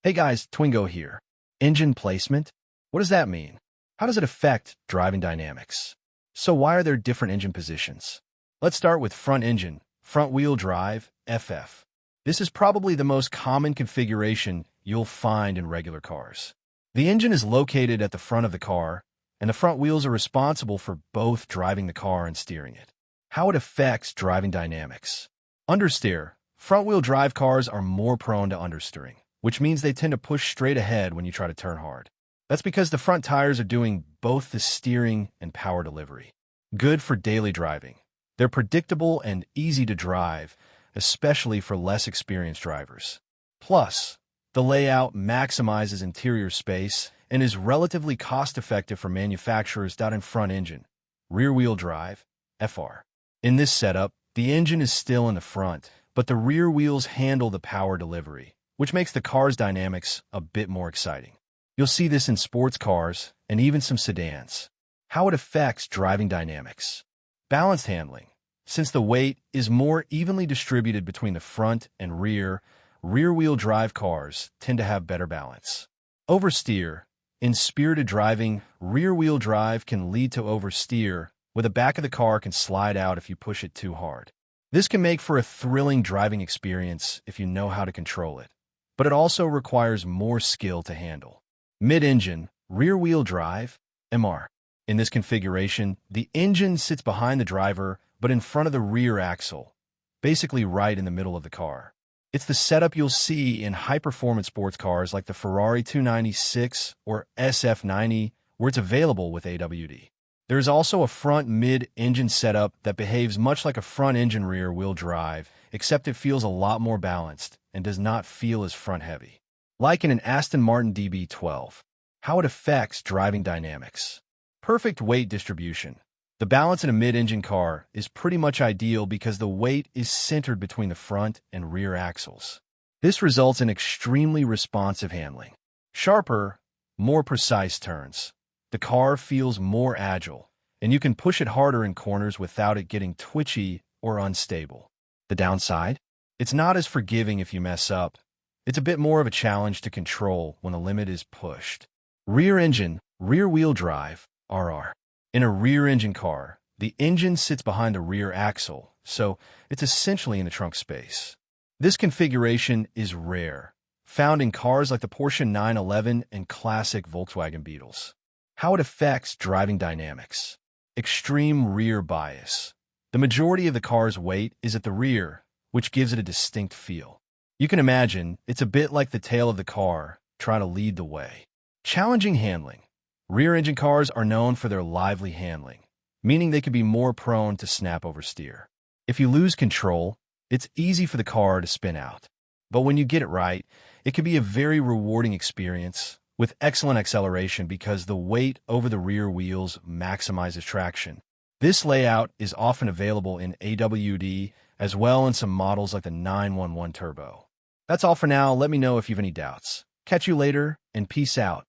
Hey guys, Twingo here. Engine placement? What does that mean? How does it affect driving dynamics? So why are there different engine positions? Let's start with front engine, front wheel drive, FF. This is probably the most common configuration you'll find in regular cars. The engine is located at the front of the car, and the front wheels are responsible for both driving the car and steering it. How it affects driving dynamics. Understeer. Front-wheel drive cars are more prone to understeering, which means they tend to push straight ahead when you try to turn hard. That's because the front tires are doing both the steering and power delivery. Good for daily driving. They're predictable and easy to drive, especially for less experienced drivers. Plus, the layout maximizes interior space and is relatively cost-effective for manufacturers that in front engine, rear-wheel drive, FR. In this setup, the engine is still in the front, but the rear wheels handle the power delivery, which makes the car's dynamics a bit more exciting. You'll see this in sports cars and even some sedans. How it affects driving dynamics. Balanced handling. Since the weight is more evenly distributed between the front and rear-wheel drive cars tend to have better balance. Oversteer. In spirited driving, rear-wheel drive can lead to oversteer, where the back of the car can slide out if you push it too hard. This can make for a thrilling driving experience if you know how to control it, but it also requires more skill to handle. Mid-engine, rear-wheel drive, MR. In this configuration, the engine sits behind the driver, but in front of the rear axle, basically right in the middle of the car. It's the setup you'll see in high-performance sports cars like the Ferrari 296 or SF90, where it's available with AWD. There is also a front mid-engine setup that behaves much like a front-engine rear-wheel drive, except it feels a lot more balanced and does not feel as front-heavy. Like in an Aston Martin DB12. How it affects driving dynamics. Perfect weight distribution. The balance in a mid-engine car is pretty much ideal because the weight is centered between the front and rear axles. This results in extremely responsive handling. Sharper, more precise turns. The car feels more agile, and you can push it harder in corners without it getting twitchy or unstable. The downside? It's not as forgiving if you mess up. It's a bit more of a challenge to control when the limit is pushed. Rear engine, rear-wheel drive, RR. In a rear-engine car, the engine sits behind the rear axle, so it's essentially in the trunk space. This configuration is rare, found in cars like the Porsche 911 and classic Volkswagen Beetles. How it affects driving dynamics. Extreme rear bias. The majority of the car's weight is at the rear, which gives it a distinct feel. You can imagine it's a bit like the tail of the car trying to lead the way. Challenging handling. Rear-engine cars are known for their lively handling, meaning they can be more prone to snap oversteer. If you lose control, it's easy for the car to spin out. But when you get it right, it can be a very rewarding experience, with excellent acceleration because the weight over the rear wheels maximizes traction. This layout is often available in AWD as well in some models like the 911 Turbo. That's all for now. Let me know if you have any doubts. Catch you later, and peace out.